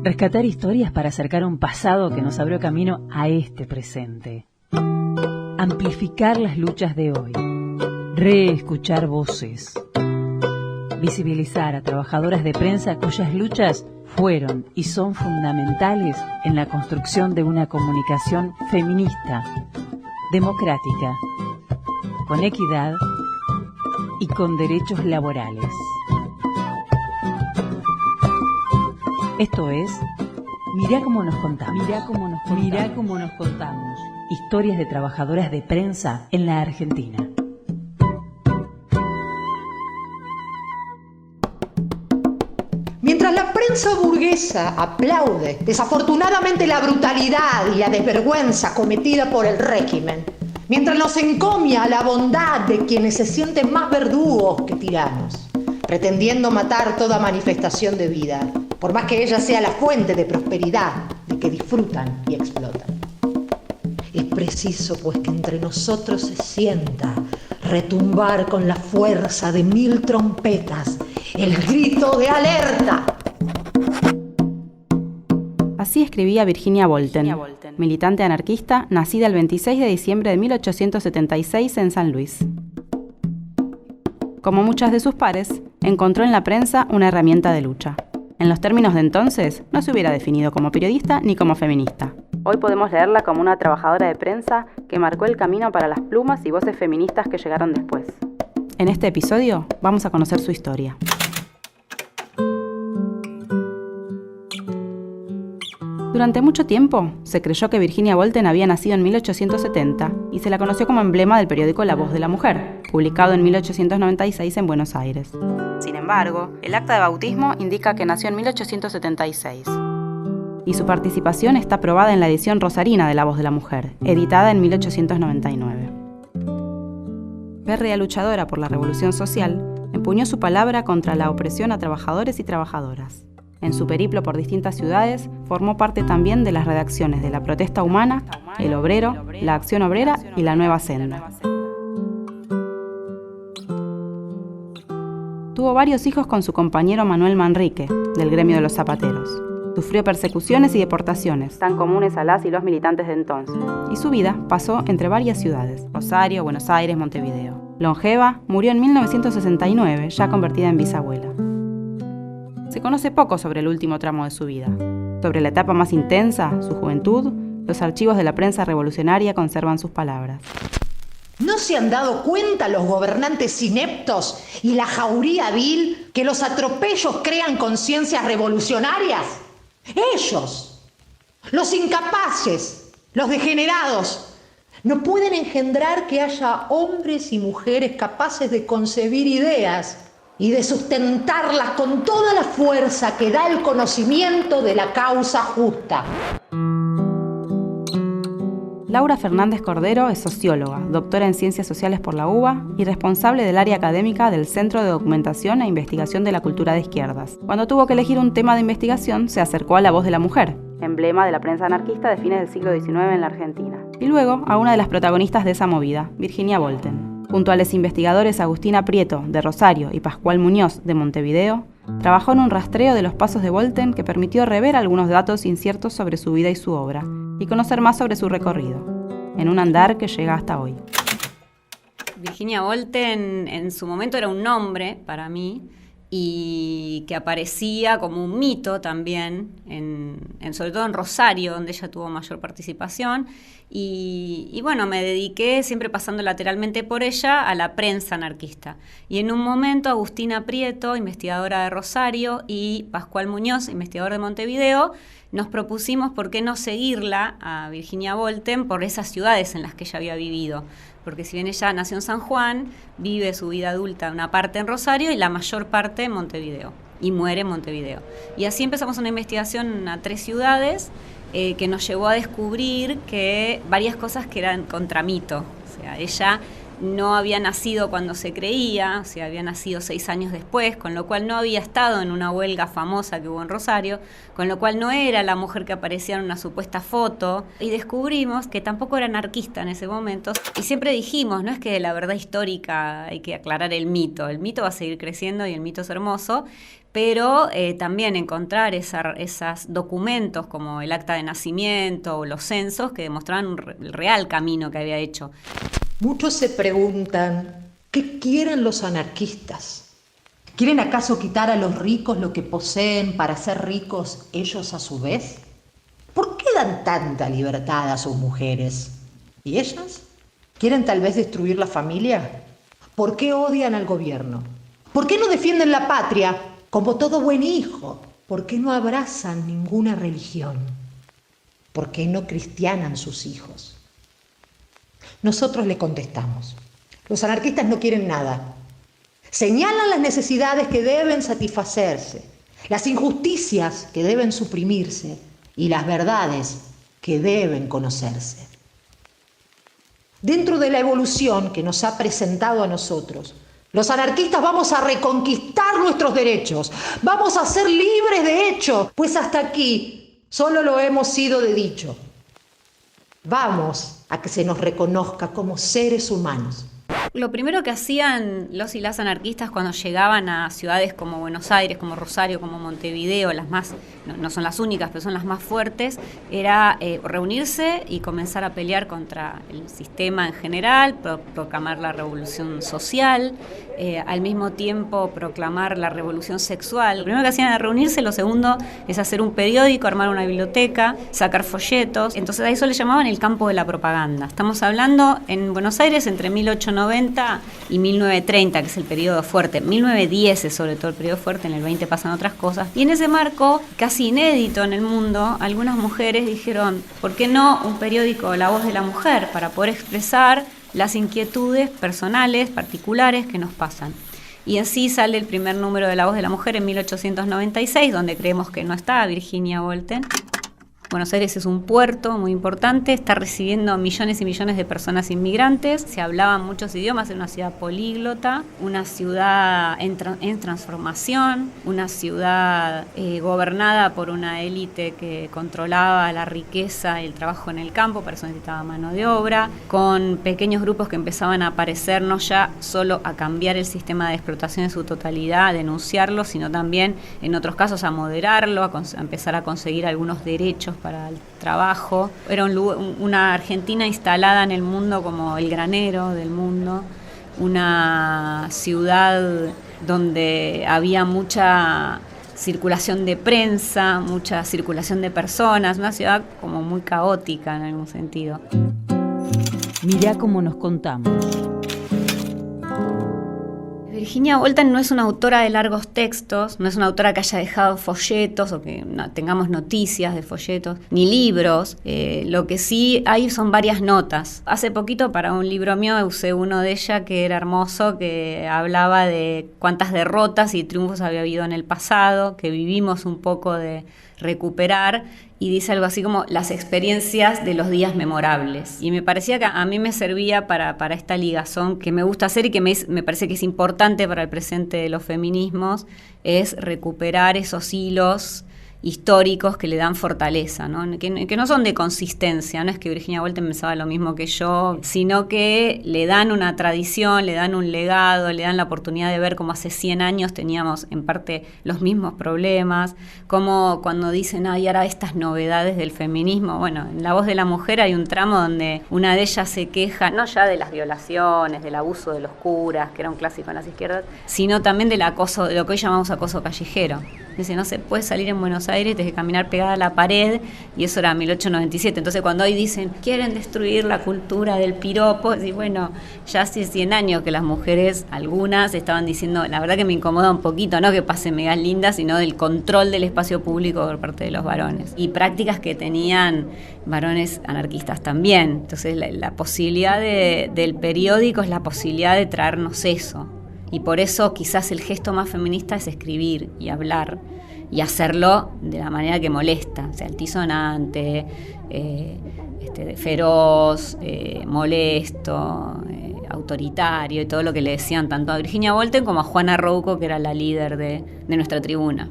Rescatar historias para acercar un pasado que nos abrió camino a este presente. Amplificar las luchas de hoy. Reescuchar voces. Visibilizar a trabajadoras de prensa cuyas luchas fueron y son fundamentales en la construcción de una comunicación feminista, democrática, con equidad y con derechos laborales. Esto es Mirá cómo nos contamos. Mirá cómo nos contamos. Historias de trabajadoras de prensa en la Argentina. Mientras la prensa burguesa aplaude desafortunadamente la brutalidad y la desvergüenza cometida por el régimen, mientras nos encomia la bondad de quienes se sienten más verdugos que tiranos, pretendiendo matar toda manifestación de vida, por más que ella sea la fuente de prosperidad de que disfrutan y explotan. Es preciso, pues, que entre nosotros se sienta retumbar con la fuerza de 1000 trompetas el grito de alerta. Así escribía Virginia Bolten, militante anarquista, nacida el 26 de diciembre de 1876 en San Luis. Como muchas de sus pares, encontró en la prensa una herramienta de lucha. En los términos de entonces, no se hubiera definido como periodista ni como feminista. Hoy podemos leerla como una trabajadora de prensa que marcó el camino para las plumas y voces feministas que llegaron después. En este episodio vamos a conocer su historia. Durante mucho tiempo se creyó que Virginia Bolten había nacido en 1870 y se la conoció como emblema del periódico La Voz de la Mujer, publicado en 1896 en Buenos Aires. Sin embargo, el acta de bautismo indica que nació en 1876 y su participación está aprobada en la edición rosarina de La Voz de la Mujer, editada en 1899. Férrea luchadora por la revolución social, empuñó su palabra contra la opresión a trabajadores y trabajadoras. En su periplo por distintas ciudades, formó parte también de las redacciones de La Protesta Humana, El Obrero, La Acción Obrera y La Nueva Senda. Tuvo varios hijos con su compañero Manuel Manrique, del gremio de los zapateros. Sufrió persecuciones y deportaciones, tan comunes a las y los militantes de entonces. Y su vida pasó entre varias ciudades: Rosario, Buenos Aires, Montevideo. Longeva, murió en 1969, ya convertida en bisabuela. Se conoce poco sobre el último tramo de su vida. Sobre la etapa más intensa, su juventud, los archivos de la prensa revolucionaria conservan sus palabras. ¿No se han dado cuenta los gobernantes ineptos y la jauría vil que los atropellos crean conciencias revolucionarias? Ellos, los incapaces, los degenerados, no pueden engendrar que haya hombres y mujeres capaces de concebir ideas y de sustentarlas con toda la fuerza que da el conocimiento de la causa justa. Laura Fernández Cordero es socióloga, doctora en Ciencias Sociales por la UBA y responsable del área académica del Centro de Documentación e Investigación de la Cultura de Izquierdas. Cuando tuvo que elegir un tema de investigación, se acercó a La Voz de la Mujer, emblema de la prensa anarquista de fines del siglo XIX en la Argentina, y luego a una de las protagonistas de esa movida, Virginia Bolten. Junto a los investigadores Agustina Prieto, de Rosario, y Pascual Muñoz, de Montevideo, trabajó en un rastreo de los pasos de Bolten que permitió rever algunos datos inciertos sobre su vida y su obra, y conocer más sobre su recorrido, en un andar que llega hasta hoy. Virginia Bolten en su momento era un nombre para mí, y que aparecía como un mito también, sobre todo en Rosario, donde ella tuvo mayor participación, y bueno, me dediqué, siempre pasando lateralmente por ella, a la prensa anarquista. Y en un momento Agustina Prieto, investigadora de Rosario, y Pascual Muñoz, investigador de Montevideo, nos propusimos por qué no seguirla a Virginia Bolten por esas ciudades en las que ella había vivido. Porque si bien ella nació en San Juan, vive su vida adulta una parte en Rosario y la mayor parte en Montevideo, y muere en Montevideo. Y así empezamos una investigación a 3 ciudades que nos llevó a descubrir que varias cosas que eran contramito. O sea, ella no había nacido cuando se creía, o sea, había nacido 6 años después, con lo cual no había estado en una huelga famosa que hubo en Rosario, con lo cual no era la mujer que aparecía en una supuesta foto, y descubrimos que tampoco era anarquista en ese momento, y siempre dijimos, no es que la verdad histórica hay que aclarar el mito va a seguir creciendo y el mito es hermoso, pero también encontrar esos documentos como el acta de nacimiento o los censos que demostraban el real camino que había hecho. Muchos se preguntan, ¿qué quieren los anarquistas? ¿Quieren acaso quitar a los ricos lo que poseen para ser ricos ellos a su vez? ¿Por qué dan tanta libertad a sus mujeres? ¿Y ellas? ¿Quieren tal vez destruir la familia? ¿Por qué odian al gobierno? ¿Por qué no defienden la patria como todo buen hijo? ¿Por qué no abrazan ninguna religión? ¿Por qué no cristianan sus hijos? Nosotros le contestamos. Los anarquistas no quieren nada. Señalan las necesidades que deben satisfacerse, las injusticias que deben suprimirse y las verdades que deben conocerse. Dentro de la evolución que nos ha presentado a nosotros, los anarquistas vamos a reconquistar nuestros derechos, vamos a ser libres de hecho, pues hasta aquí solo lo hemos sido de dicho. Vamos a que se nos reconozca como seres humanos. Lo primero que hacían los y las anarquistas cuando llegaban a ciudades como Buenos Aires, como Rosario, como Montevideo, las más, no son las únicas, pero son las más fuertes, era reunirse y comenzar a pelear contra el sistema en general, proclamar la revolución social, al mismo tiempo proclamar la revolución sexual. Lo primero que hacían era reunirse, lo segundo es hacer un periódico, armar una biblioteca, sacar folletos. Entonces a eso le llamaban el campo de la propaganda. Estamos hablando en Buenos Aires entre 1890 y 1930, que es el periodo fuerte. 1910 es sobre todo el periodo fuerte, en el 20 pasan otras cosas. Y en ese marco, casi inédito en el mundo, algunas mujeres dijeron, ¿por qué no un periódico La Voz de la Mujer? Para poder expresar las inquietudes personales, particulares que nos pasan. Y así sale el primer número de La Voz de la Mujer en 1896, donde creemos que no está Virginia Wolten. Buenos Aires es un puerto muy importante, está recibiendo millones y millones de personas inmigrantes, se hablaban muchos idiomas, era una ciudad políglota, una ciudad en transformación, una ciudad gobernada por una élite que controlaba la riqueza y el trabajo en el campo, para eso necesitaba mano de obra, con pequeños grupos que empezaban a aparecer no ya solo a cambiar el sistema de explotación en su totalidad, a denunciarlo, sino también en otros casos a moderarlo, a empezar a conseguir algunos derechos para el trabajo. Era una Argentina instalada en el mundo como el granero del mundo, una ciudad donde había mucha circulación de prensa, mucha circulación de personas, una ciudad como muy caótica en algún sentido. Mirá cómo nos contamos. Virginia Wolten no es una autora de largos textos, no es una autora que haya dejado folletos o que tengamos noticias de folletos, ni libros. Lo que sí hay son varias notas. Hace poquito para un libro mío usé uno de ella que era hermoso, que hablaba de cuántas derrotas y triunfos había habido en el pasado, que vivimos un poco de recuperar, y dice algo así como las experiencias de los días memorables. Y me parecía que a mí me servía para esta ligazón que me gusta hacer y que me parece que es importante para el presente de los feminismos, es recuperar esos hilos históricos que le dan fortaleza, ¿no? Que no son de consistencia, no es que Virginia Wolten pensaba lo mismo que yo, sino que le dan una tradición, le dan un legado, le dan la oportunidad de ver cómo hace 100 años teníamos en parte los mismos problemas, como cuando dicen, ay, ahora estas novedades del feminismo. Bueno, en La Voz de la Mujer hay un tramo donde una de ellas se queja, no ya de las violaciones, del abuso de los curas, que era un clásico en las izquierdas, sino también del acoso, de lo que hoy llamamos acoso callejero. Dice, no se puede salir en Buenos Aires, tienes que caminar pegada a la pared, y eso era 1897. Entonces cuando hoy dicen, quieren destruir la cultura del piropo, y bueno, ya hace 100 años que las mujeres, algunas, estaban diciendo, la verdad que me incomoda un poquito, no que pasen megas lindas, sino del control del espacio público por parte de los varones. Y prácticas que tenían varones anarquistas también. Entonces la posibilidad del periódico es la posibilidad de traernos eso. Y por eso quizás el gesto más feminista es escribir y hablar y hacerlo de la manera que molesta, o sea, altisonante, feroz, molesto, autoritario y todo lo que le decían tanto a Virginia Bolten como a Juana Rouco, que era la líder de nuestra tribuna.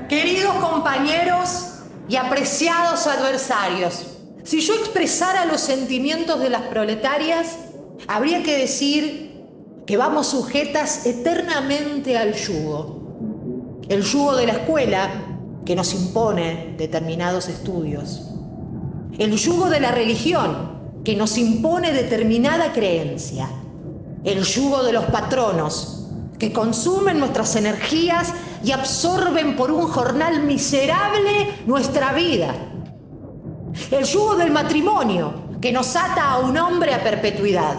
Queridos compañeros y apreciados adversarios, si yo expresara los sentimientos de las proletarias, habría que decir que vamos sujetas eternamente al yugo. El yugo de la escuela, que nos impone determinados estudios. El yugo de la religión, que nos impone determinada creencia. El yugo de los patronos, que consumen nuestras energías y absorben por un jornal miserable nuestra vida. El yugo del matrimonio, que nos ata a un hombre a perpetuidad.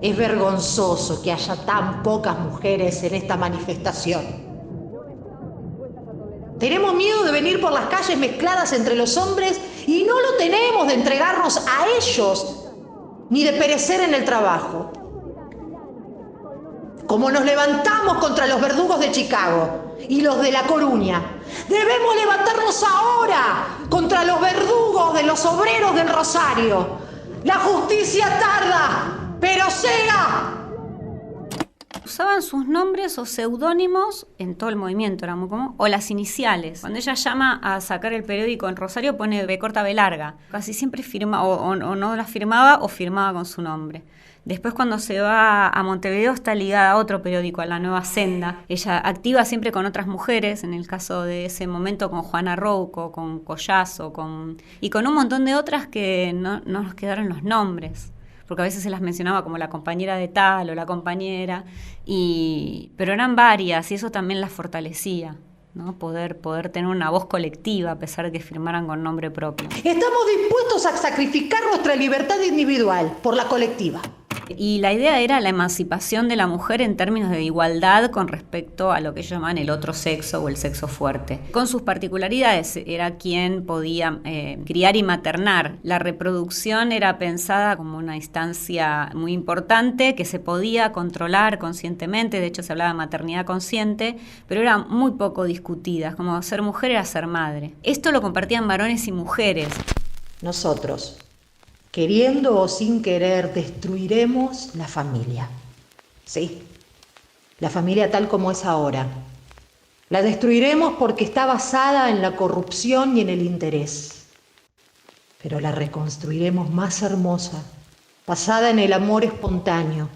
Es vergonzoso que haya tan pocas mujeres en esta manifestación. Tenemos miedo de venir por las calles mezcladas entre los hombres y no lo tenemos de entregarnos a ellos ni de perecer en el trabajo. Como nos levantamos contra los verdugos de Chicago y los de La Coruña, debemos levantarnos ahora contra los verdugos de los obreros del Rosario. La justicia tarda, pero llega. Usaban sus nombres o seudónimos en todo el movimiento, era muy común, o las iniciales. Cuando ella llama a sacar el periódico en Rosario pone B corta B larga. Casi siempre firma o no la firmaba o firmaba con su nombre. Después, cuando se va a Montevideo, está ligada a otro periódico, a La Nueva Senda. Ella activa siempre con otras mujeres, en el caso de ese momento con Juana Rouco, con Collazo, y con un montón de otras que no nos quedaron los nombres, porque a veces se las mencionaba como la compañera de tal o la compañera, pero eran varias y eso también las fortalecía, ¿no? Poder tener una voz colectiva a pesar de que firmaran con nombre propio. Estamos dispuestos a sacrificar nuestra libertad individual por la colectiva. Y la idea era la emancipación de la mujer en términos de igualdad con respecto a lo que llaman el otro sexo o el sexo fuerte. Con sus particularidades, era quien podía criar y maternar. La reproducción era pensada como una instancia muy importante que se podía controlar conscientemente, de hecho se hablaba de maternidad consciente, pero era muy poco discutida, como ser mujer era ser madre. Esto lo compartían varones y mujeres. Nosotros, queriendo o sin querer, destruiremos la familia. Sí, la familia tal como es ahora. La destruiremos porque está basada en la corrupción y en el interés. Pero la reconstruiremos más hermosa, basada en el amor espontáneo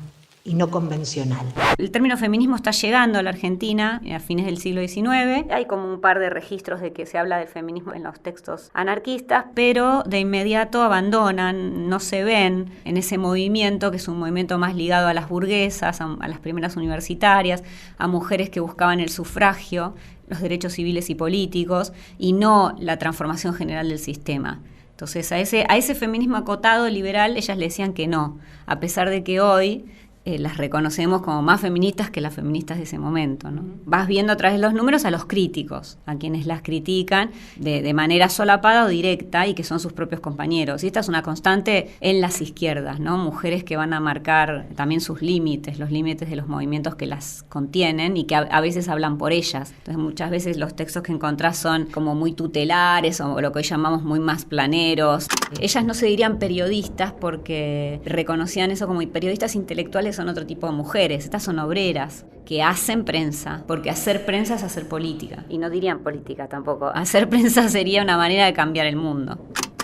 y no convencional. El término feminismo está llegando a la Argentina a fines del siglo XIX. Hay como un par de registros de que se habla del feminismo en los textos anarquistas, pero de inmediato abandonan, no se ven en ese movimiento, que es un movimiento más ligado a las burguesas, a las primeras universitarias, a mujeres que buscaban el sufragio, los derechos civiles y políticos, y no la transformación general del sistema. Entonces a ese feminismo acotado liberal ellas le decían que no, a pesar de que hoy las reconocemos como más feministas que las feministas de ese momento, ¿no? Vas viendo a través de los números a los críticos, a quienes las critican de manera solapada o directa y que son sus propios compañeros. Y esta es una constante en las izquierdas, ¿no? Mujeres que van a marcar también sus límites, los límites de los movimientos que las contienen y que a veces hablan por ellas. Entonces muchas veces los textos que encontrás son como muy tutelares o lo que hoy llamamos muy más planeros. Ellas no se dirían periodistas porque reconocían eso como periodistas intelectuales son otro tipo de mujeres. Estas son obreras que hacen prensa, porque hacer prensa es hacer política. Y no dirían política tampoco. Hacer prensa sería una manera de cambiar el mundo.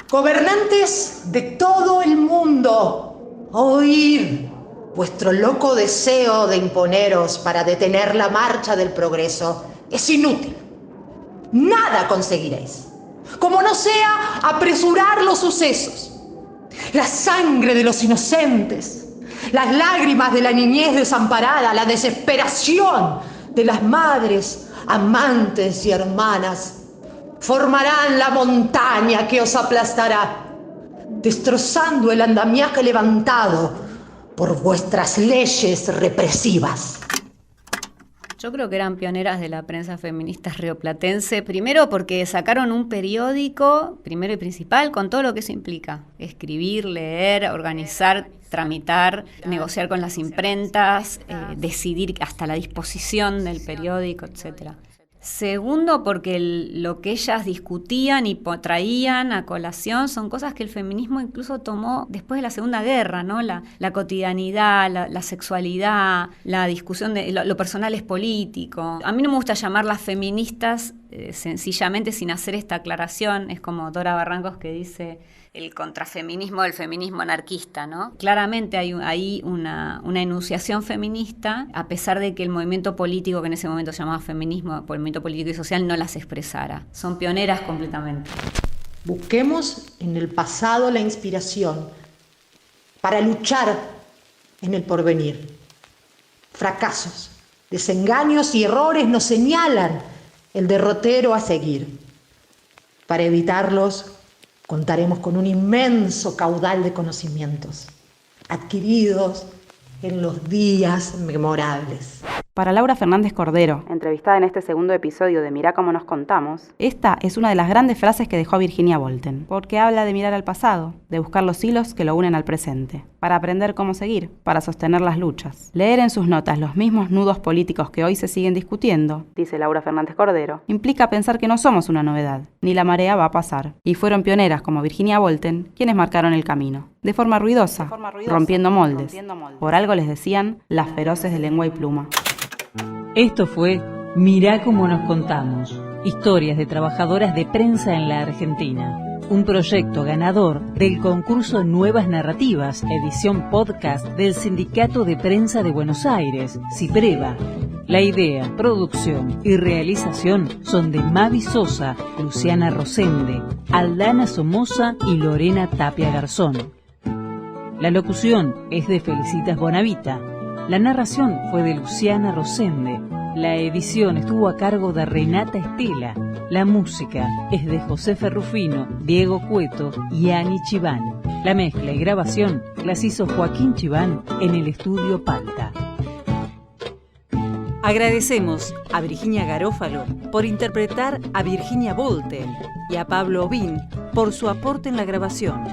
Gobernantes de todo el mundo, oíd vuestro loco deseo de imponeros para detener la marcha del progreso. Es inútil. Nada conseguiréis. Como no sea apresurar los sucesos. La sangre de los inocentes, las lágrimas de la niñez desamparada, la desesperación de las madres, amantes y hermanas, formarán la montaña que os aplastará, destrozando el andamiaje levantado por vuestras leyes represivas. Yo creo que eran pioneras de la prensa feminista rioplatense, primero porque sacaron un periódico, primero y principal, con todo lo que eso implica. Escribir, leer, organizar, tramitar, negociar con las imprentas, decidir hasta la disposición del periódico, etcétera. Segundo, porque lo que ellas discutían y traían a colación son cosas que el feminismo incluso tomó después de la Segunda Guerra, ¿no? La cotidianidad, la sexualidad, la discusión de lo personal es político. A mí no me gusta llamarlas feministas sencillamente sin hacer esta aclaración. Es como Dora Barrancos que dice el contrafeminismo del feminismo anarquista, ¿no? Claramente hay ahí una enunciación feminista, a pesar de que el movimiento político que en ese momento se llamaba feminismo, el movimiento político y social, no las expresara. Son pioneras completamente. Busquemos en el pasado la inspiración para luchar en el porvenir. Fracasos, desengaños y errores nos señalan el derrotero a seguir. Para evitarlos, contaremos con un inmenso caudal de conocimientos adquiridos en los días memorables. Para Laura Fernández Cordero, entrevistada en este segundo episodio de Mirá cómo nos contamos, esta es una de las grandes frases que dejó Virginia Woolten, porque habla de mirar al pasado, de buscar los hilos que lo unen al presente, para aprender cómo seguir, para sostener las luchas. Leer en sus notas los mismos nudos políticos que hoy se siguen discutiendo, dice Laura Fernández Cordero, implica pensar que no somos una novedad, ni la marea va a pasar, y fueron pioneras como Virginia Woolten quienes marcaron el camino, de forma ruidosa, rompiendo moldes. Por algo les decían las feroces de lengua y pluma. Esto fue Mirá cómo nos contamos, historias de trabajadoras de prensa en la Argentina. Un proyecto ganador del concurso Nuevas Narrativas, edición podcast del Sindicato de Prensa de Buenos Aires, CIPREVA. La idea, producción y realización son de Mavi Sosa, Luciana Rosende, Aldana Somoza y Lorena Tapia Garzón. La locución es de Felicitas Bonavita. La narración fue de Luciana Rosende. La edición estuvo a cargo de Renata Estela. La música es de José Ferrufino, Diego Cueto y Ani Chiván. La mezcla y grabación las hizo Joaquín Chiván en el estudio Palta. Agradecemos a Virginia Garófalo por interpretar a Virginia Woolten y a Pablo Obin por su aporte en la grabación.